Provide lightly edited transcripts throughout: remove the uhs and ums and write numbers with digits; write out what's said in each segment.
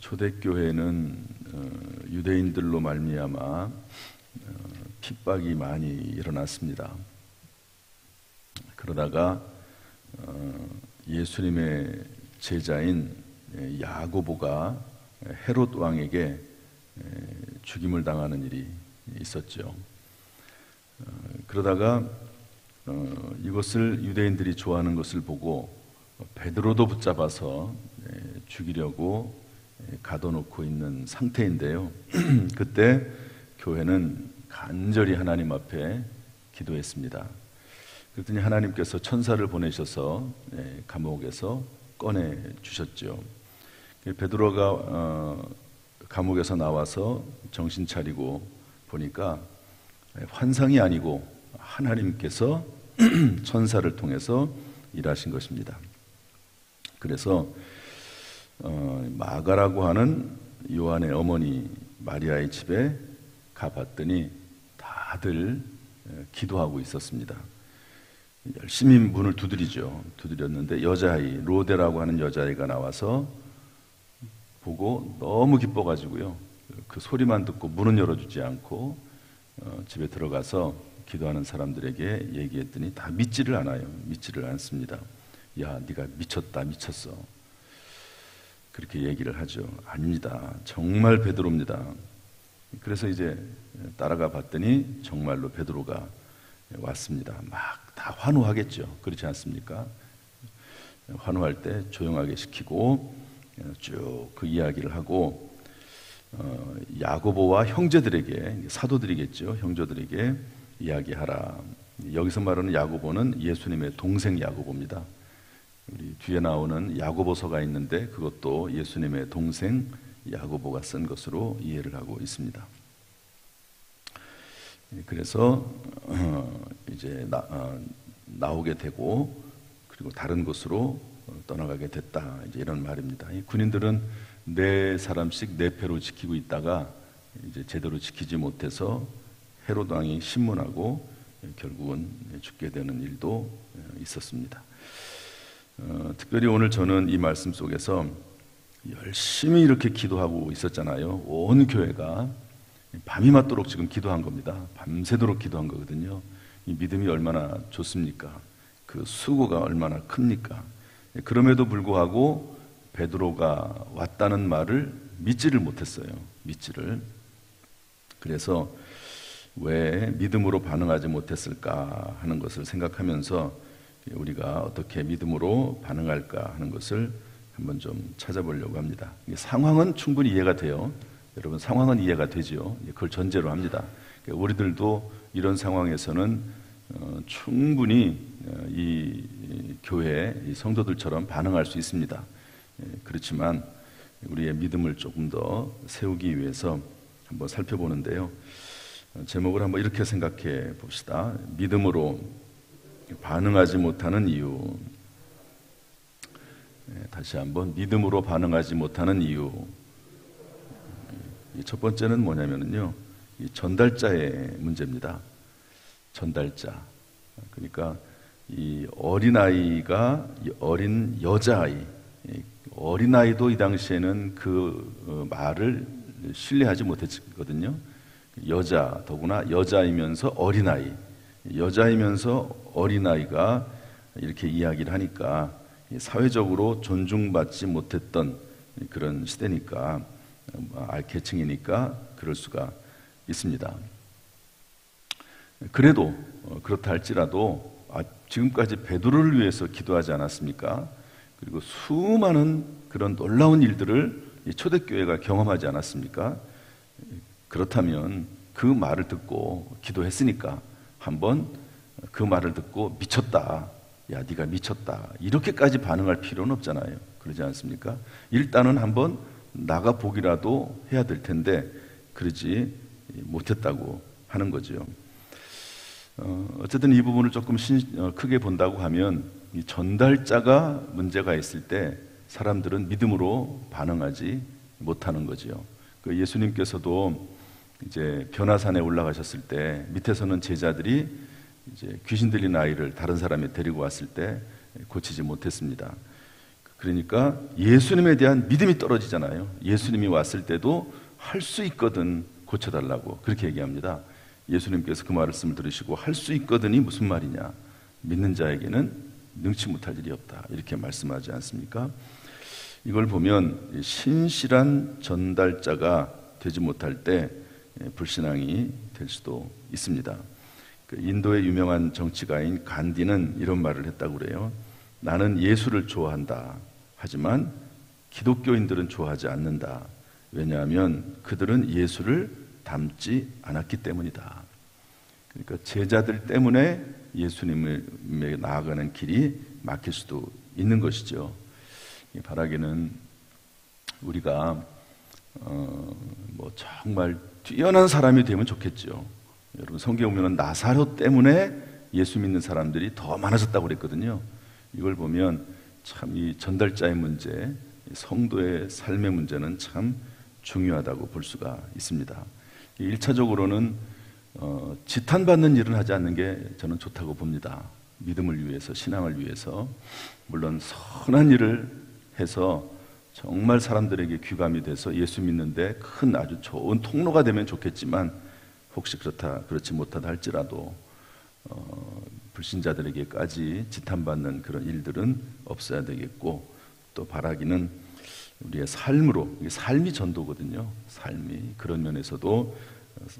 초대교회는 유대인들로 말미암아 핍박이 많이 일어났습니다. 그러다가 예수님의 제자인 야고보가 헤롯 왕에게 죽임을 당하는 일이 있었죠. 그러다가 이것을 유대인들이 좋아하는 것을 보고 베드로도 붙잡아서 죽이려고 가둬놓고 있는 상태인데요. 그때 교회는 간절히 하나님 앞에 기도했습니다. 그랬더니 하나님께서 천사를 보내셔서 감옥에서 꺼내 주셨죠. 베드로가 감옥에서 나와서 정신 차리고 보니까 환상이 아니고 하나님께서 천사를 통해서 일하신 것입니다. 그래서 마가라고 하는 요한의 어머니 마리아의 집에 가봤더니 다들 기도하고 있었습니다. 열심히 문을 두드렸는데 여자아이, 로데라고 하는 여자아이가 나와서 보고 너무 기뻐가지고요, 그 소리만 듣고 문은 열어주지 않고 집에 들어가서 기도하는 사람들에게 얘기했더니 다 믿지를 않아요. 믿지를 않습니다. 야, 네가 미쳤어. 그렇게 얘기를 하죠. 아닙니다. 정말 베드로입니다. 그래서 이제 따라가 봤더니 정말로 베드로가 왔습니다. 막 다 환호하겠죠. 그렇지 않습니까? 환호할 때 조용하게 시키고 쭉 그 이야기를 하고 야고보와 형제들에게, 사도들이겠죠, 형제들에게 이야기하라. 여기서 말하는 야고보는 예수님의 동생 야고보입니다. 우리 뒤에 나오는 야고보서가 있는데 그것도 예수님의 동생 야고보가 쓴 것으로 이해를 하고 있습니다. 그래서 이제 나오게 되고 그리고 다른 곳으로 떠나가게 됐다, 이제 이런 말입니다. 이 군인들은 4사람씩 4패로 지키고 있다가 이제 제대로 지키지 못해서 헤롯 왕이 신문하고 결국은 죽게 되는 일도 있었습니다. 특별히 오늘 저는 이 말씀 속에서 열심히 이렇게 기도하고 있었잖아요. 온 교회가 밤이 맞도록 지금 기도한 겁니다. 밤새도록 기도한 거거든요. 이 믿음이 얼마나 좋습니까? 그 수고가 얼마나 큽니까? 그럼에도 불구하고 베드로가 왔다는 말을 믿지를 못했어요. 그래서 왜 믿음으로 반응하지 못했을까 하는 것을 생각하면서 우리가 어떻게 믿음으로 반응할까 하는 것을 한번 좀 찾아보려고 합니다. 상황은 충분히 이해가 돼요. 여러분, 상황은 이해가 되죠. 그걸 전제로 합니다. 우리들도 이런 상황에서는 충분히 이 교회, 이 성도들처럼 반응할 수 있습니다. 그렇지만 우리의 믿음을 조금 더 세우기 위해서 한번 살펴보는데요. 제목을 한번 이렇게 생각해 봅시다. 믿음으로 반응하지 못하는 이유. 다시 한번, 믿음으로 반응하지 못하는 이유. 첫 번째는 뭐냐면요, 이 전달자의 문제입니다. 전달자. 그러니까 이 어린아이가, 어린 여자아이, 어린아이도 이 당시에는 그 말을 신뢰하지 못했거든요. 더구나 여자이면서 어린아이, 여자이면서 어린아이가 이렇게 이야기를 하니까 사회적으로 존중받지 못했던 그런 시대니까, 계층이니까 그럴 수가 있습니다. 그래도 그렇다 할지라도 지금까지 베드로를 위해서 기도하지 않았습니까? 그리고 수많은 그런 놀라운 일들을 초대교회가 경험하지 않았습니까? 그렇다면 그 말을 듣고 기도했으니까 한번 그 말을 듣고 미쳤다, 야 네가 미쳤다, 이렇게까지 반응할 필요는 없잖아요. 그러지 않습니까? 일단은 한번 나가보기라도 해야 될 텐데 그러지 못했다고 하는 거죠. 어쨌든 이 부분을 조금 크게 본다고 하면, 이 전달자가 문제가 있을 때 사람들은 믿음으로 반응하지 못하는 거죠. 그 예수님께서도 이제 변화산에 올라가셨을 때 밑에서는 제자들이 이제 귀신 들린 아이를 다른 사람이 데리고 왔을 때 고치지 못했습니다. 그러니까 예수님에 대한 믿음이 떨어지잖아요. 예수님이 왔을 때도 할 수 있거든 고쳐달라고 그렇게 얘기합니다. 예수님께서 그 말씀을 들으시고 할 수 있거든이 무슨 말이냐? 믿는 자에게는 능치 못할 일이 없다 이렇게 말씀하지 않습니까? 이걸 보면 신실한 전달자가 되지 못할 때 불신앙이 될 수도 있습니다. 인도의 유명한 정치가인 간디는 이런 말을 했다고 그래요. 나는 예수를 좋아한다. 하지만 기독교인들은 좋아하지 않는다. 왜냐하면 그들은 예수를 닮지 않았기 때문이다. 그러니까 제자들 때문에 예수님에게 나아가는 길이 막힐 수도 있는 것이죠. 바라기는 우리가 정말 뛰어난 사람이 되면 좋겠죠. 여러분 성경에 보면 나사로 때문에 예수 믿는 사람들이 더 많아졌다고 그랬거든요. 이걸 보면 참 이 전달자의 문제, 성도의 삶의 문제는 참 중요하다고 볼 수가 있습니다. 1차적으로는 지탄받는 일은 하지 않는 게 저는 좋다고 봅니다. 믿음을 위해서, 신앙을 위해서. 물론 선한 일을 해서 정말 사람들에게 귀감이 돼서 예수 믿는데 큰 아주 좋은 통로가 되면 좋겠지만 혹시 그렇지 못하다 할지라도 불신자들에게까지 지탄받는 그런 일들은 없어야 되겠고, 또 바라기는 우리의 삶으로, 삶이 전도거든요. 삶이 그런 면에서도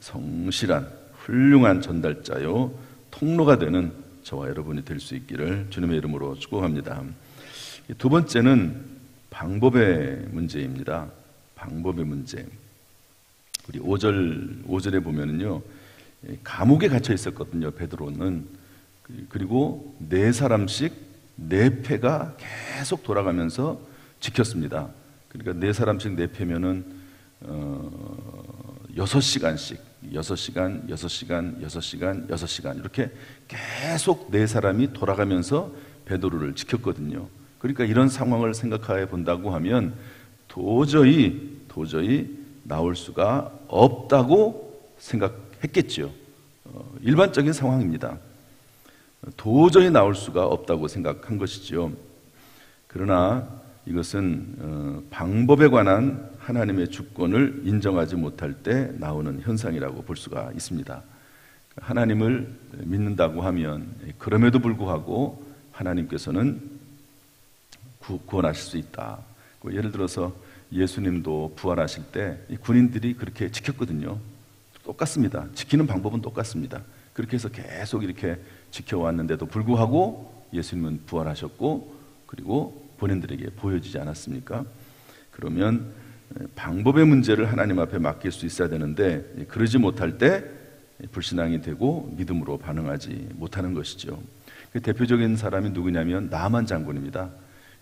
성실한 훌륭한 전달자요 통로가 되는 저와 여러분이 될 수 있기를 주님의 이름으로 축복합니다. 두 번째는 방법의 문제입니다. 방법의 문제. 우리 5절에 보면은요, 감옥에 갇혀 있었거든요, 베드로는. 그리고 4사람씩 4패가 계속 돌아가면서 지켰습니다. 그러니까 4사람씩 4패면은 6시간씩 6시간, 6시간, 6시간, 6시간 이렇게 계속 4사람이 돌아가면서 베드로를 지켰거든요. 그러니까 이런 상황을 생각해 본다고 하면 도저히 나올 수가 없다고 생각했겠죠. 일반적인 상황입니다. 도저히 나올 수가 없다고 생각한 것이죠. 그러나 이것은 방법에 관한 하나님의 주권을 인정하지 못할 때 나오는 현상이라고 볼 수가 있습니다. 하나님을 믿는다고 하면 그럼에도 불구하고 하나님께서는 구원하실 수 있다. 예를 들어서 예수님도 부활하실 때 군인들이 그렇게 지켰거든요. 똑같습니다. 지키는 방법은 똑같습니다. 그렇게 해서 계속 이렇게 지켜왔는데도 불구하고 예수님은 부활하셨고 그리고 본인들에게 보여지지 않았습니까? 그러면 방법의 문제를 하나님 앞에 맡길 수 있어야 되는데 그러지 못할 때 불신앙이 되고 믿음으로 반응하지 못하는 것이죠. 그 대표적인 사람이 누구냐면 나만 장군입니다.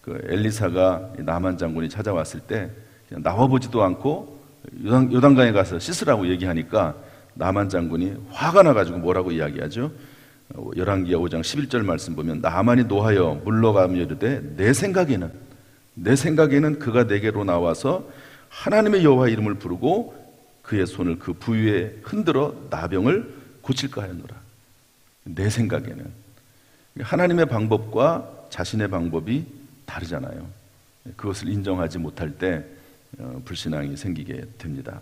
그 엘리사가 나만 장군이 찾아왔을 때 그냥 나와보지도 않고 요단강에 가서 씻으라고 얘기하니까 나만 장군이 화가 나가지고 뭐라고 이야기하죠? 열왕기하 5장 11절 말씀 보면 나만이 노하여 물러가며 이르되 내 생각에는 그가 내게로 나와서 하나님의 여호와 이름을 부르고 그의 손을 그 부위에 흔들어 나병을 고칠까 하였노라. 내 생각에는 하나님의 방법과 자신의 방법이 다르잖아요. 그것을 인정하지 못할 때 불신앙이 생기게 됩니다.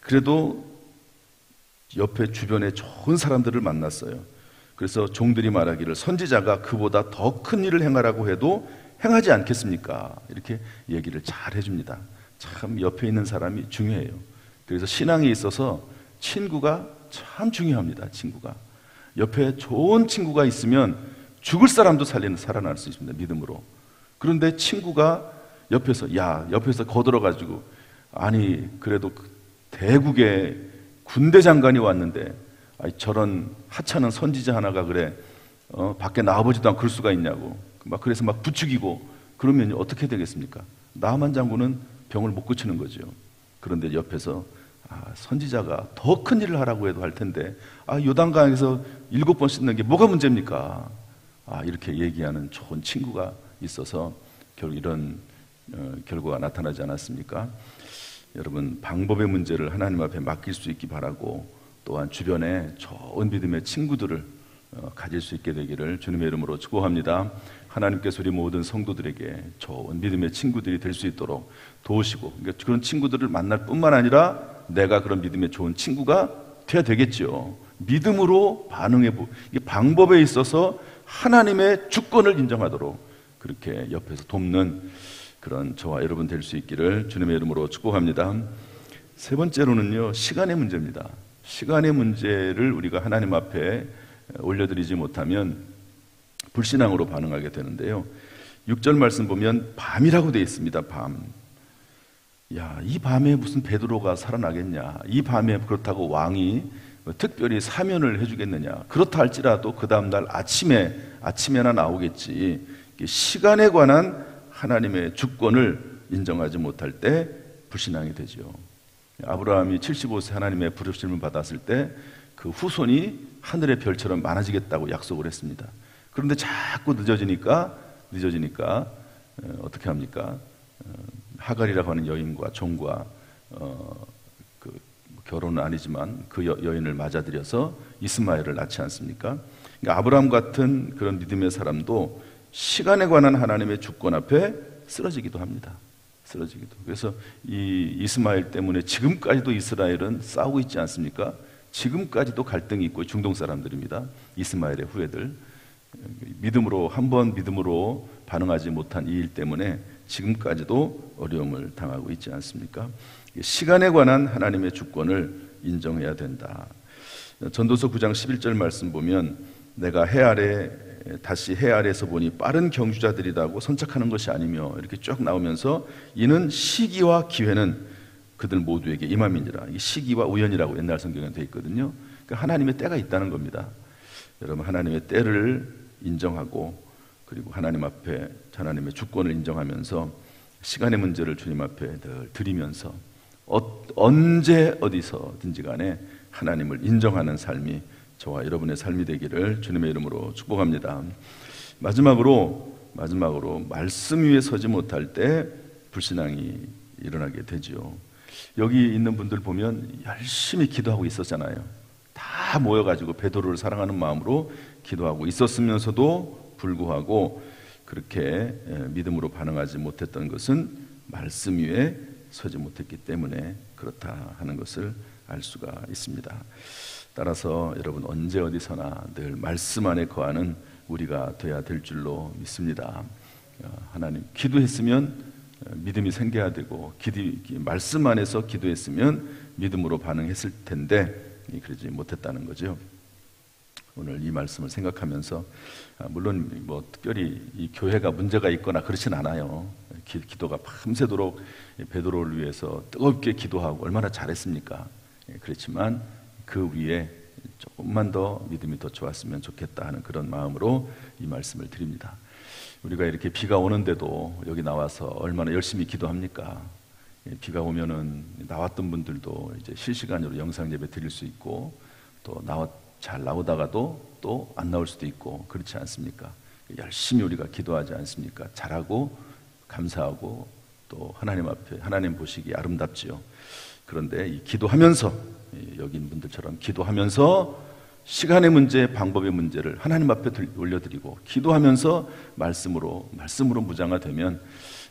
그래도 옆에 주변에 좋은 사람들을 만났어요. 그래서 종들이 말하기를 선지자가 그보다 더 큰 일을 행하라고 해도 행하지 않겠습니까? 이렇게 얘기를 잘 해줍니다. 참 옆에 있는 사람이 중요해요. 그래서 신앙에 있어서 친구가 참 중요합니다. 친구가 옆에 좋은 친구가 있으면 죽을 사람도 살아날 수 있습니다. 믿음으로. 그런데 친구가 옆에서 거들어가지고 아니 그래도 대국의 군대 장관이 왔는데 저런 하찮은 선지자 하나가 그래 밖에 나와보지도 않고 그럴 수가 있냐고 그래서 막 부추기고 그러면 어떻게 되겠습니까? 나만 장군은 병을 못 고치는 거죠. 그런데 옆에서 선지자가 더 큰 일을 하라고 해도 할 텐데 요단강에서 7번 씻는 게 뭐가 문제입니까? 이렇게 얘기하는 좋은 친구가 있어서 결국 이런 결과가 나타나지 않았습니까? 여러분 방법의 문제를 하나님 앞에 맡길 수 있기 바라고 또한 주변에 좋은 믿음의 친구들을 가질 수 있게 되기를 주님의 이름으로 축복합니다. 하나님께서 우리 모든 성도들에게 좋은 믿음의 친구들이 될 수 있도록 도우시고, 그러니까 그런 친구들을 만날 뿐만 아니라 내가 그런 믿음의 좋은 친구가 돼야 되겠죠. 믿음으로 이게 방법에 있어서 하나님의 주권을 인정하도록 그렇게 옆에서 돕는 그런 저와 여러분 될 수 있기를 주님의 이름으로 축복합니다. 세 번째로는요, 시간의 문제입니다. 시간의 문제를 우리가 하나님 앞에 올려드리지 못하면 불신앙으로 반응하게 되는데요. 6절 말씀 보면 밤이라고 되어 있습니다. 밤. 야, 이 밤에 무슨 베드로가 살아나겠냐? 이 밤에 그렇다고 왕이 특별히 사면을 해주겠느냐? 그렇다 할지라도 그 다음날 아침에나 나오겠지. 시간에 관한 하나님의 주권을 인정하지 못할 때 불신앙이 되죠. 아브라함이 75세 하나님의 부르심을 받았을 때 그 후손이 하늘의 별처럼 많아지겠다고 약속을 했습니다. 그런데 자꾸 늦어지니까 어떻게 합니까? 하갈이라고 하는 여인과 종과 그 결혼은 아니지만 그 여인을 맞아들여서 이스마엘을 낳지 않습니까? 그러니까 아브라함 같은 그런 믿음의 사람도 시간에 관한 하나님의 주권 앞에 쓰러지기도 합니다. 그래서 이 이스마엘 때문에 지금까지도 이스라엘은 싸우고 있지 않습니까? 지금까지도 갈등이 있고 중동 사람들입니다. 이스마엘의 후예들. 한번 믿음으로 반응하지 못한 이 일 때문에 지금까지도 어려움을 당하고 있지 않습니까? 시간에 관한 하나님의 주권을 인정해야 된다. 전도서 9장 11절 말씀 보면 내가 다시 해 아래에서 보니 빠른 경주자들이라고 선착하는 것이 아니며 이렇게 쭉 나오면서 이는 시기와 기회는 그들 모두에게 임함이니라. 이 시기와 우연이라고 옛날 성경에 되어 있거든요. 그러니까 하나님의 때가 있다는 겁니다. 여러분, 하나님의 때를 인정하고 그리고 하나님 앞에 하나님의 주권을 인정하면서 시간의 문제를 주님 앞에 늘 드리면서 언제 어디서든지 간에 하나님을 인정하는 삶이 저와 여러분의 삶이 되기를 주님의 이름으로 축복합니다. 마지막으로 말씀 위에 서지 못할 때 불신앙이 일어나게 되죠. 여기 있는 분들 보면 열심히 기도하고 있었잖아요. 다 모여가지고 베드로를 사랑하는 마음으로 기도하고 있었으면서도 불구하고 그렇게 믿음으로 반응하지 못했던 것은 말씀 위에 서지 못했기 때문에 그렇다 하는 것을 알 수가 있습니다. 따라서 여러분, 언제 어디서나 늘 말씀 안에 거하는 우리가 돼야 될 줄로 믿습니다. 하나님, 기도했으면 믿음이 생겨야 되고 말씀 안에서 기도했으면 믿음으로 반응했을 텐데 그러지 못했다는 거죠. 오늘 이 말씀을 생각하면서 물론 특별히 이 교회가 문제가 있거나 그렇진 않아요. 기도가 밤새도록 베드로를 위해서 뜨겁게 기도하고 얼마나 잘했습니까? 그렇지만 그 위에 조금만 더 믿음이 더 좋았으면 좋겠다 하는 그런 마음으로 이 말씀을 드립니다. 우리가 이렇게 비가 오는데도 여기 나와서 얼마나 열심히 기도합니까? 비가 오면은 나왔던 분들도 이제 실시간으로 영상 예배 드릴 수 있고 또 잘 나오다가도 또 안 나올 수도 있고 그렇지 않습니까? 열심히 우리가 기도하지 않습니까? 잘하고 감사하고 또 하나님 앞에 하나님 보시기 아름답지요. 그런데 이 기도하면서 여기 있는 분들처럼 기도하면서 시간의 문제, 방법의 문제를 하나님 앞에 올려드리고 기도하면서 말씀으로 무장화되면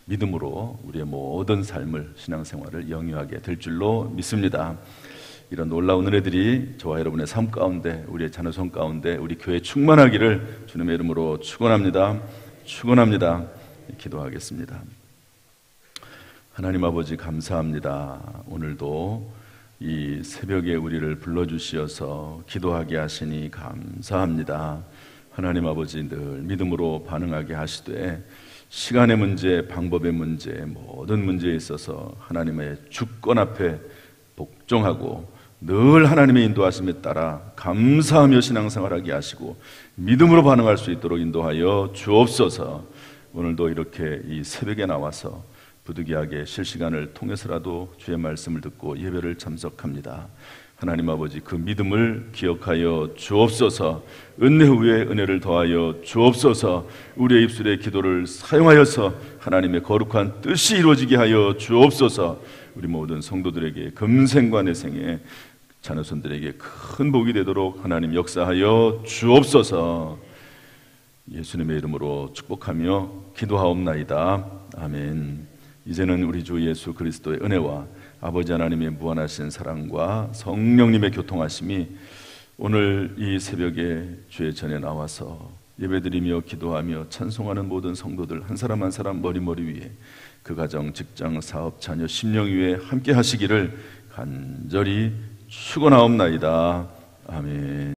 믿음으로 우리의 모든 삶을, 신앙생활을 영위하게 될 줄로 믿습니다. 이런 놀라운 은혜들이 저와 여러분의 삶 가운데, 우리의 자녀손 가운데, 우리 교회에 충만하기를 주님의 이름으로 축원합니다. 기도하겠습니다. 하나님 아버지, 감사합니다. 오늘도 이 새벽에 우리를 불러주시어서 기도하게 하시니 감사합니다. 하나님 아버지, 늘 믿음으로 반응하게 하시되 시간의 문제, 방법의 문제, 모든 문제에 있어서 하나님의 주권 앞에 복종하고 늘 하나님의 인도하심에 따라 감사하며 신앙생활하게 하시고 믿음으로 반응할 수 있도록 인도하여 주옵소서. 오늘도 이렇게 이 새벽에 나와서 부득이하게 실시간을 통해서라도 주의 말씀을 듣고 예배를 참석합니다. 하나님 아버지, 그 믿음을 기억하여 주옵소서. 은혜 후에 은혜를 더하여 주옵소서. 우리의 입술의 기도를 사용하여서 하나님의 거룩한 뜻이 이루어지게 하여 주옵소서. 우리 모든 성도들에게 금생과 내생에 자녀손들에게 큰 복이 되도록 하나님 역사하여 주옵소서. 예수님의 이름으로 축복하며 기도하옵나이다. 아멘. 이제는 우리 주 예수 그리스도의 은혜와 아버지 하나님의 무한하신 사랑과 성령님의 교통하심이 오늘 이 새벽에 주의 전에 나와서 예배드리며 기도하며 찬송하는 모든 성도들 한 사람 한 사람 머리 위에, 그 가정, 직장, 사업, 자녀, 심령 위에 함께 하시기를 간절히 축원하옵나이다. 아멘.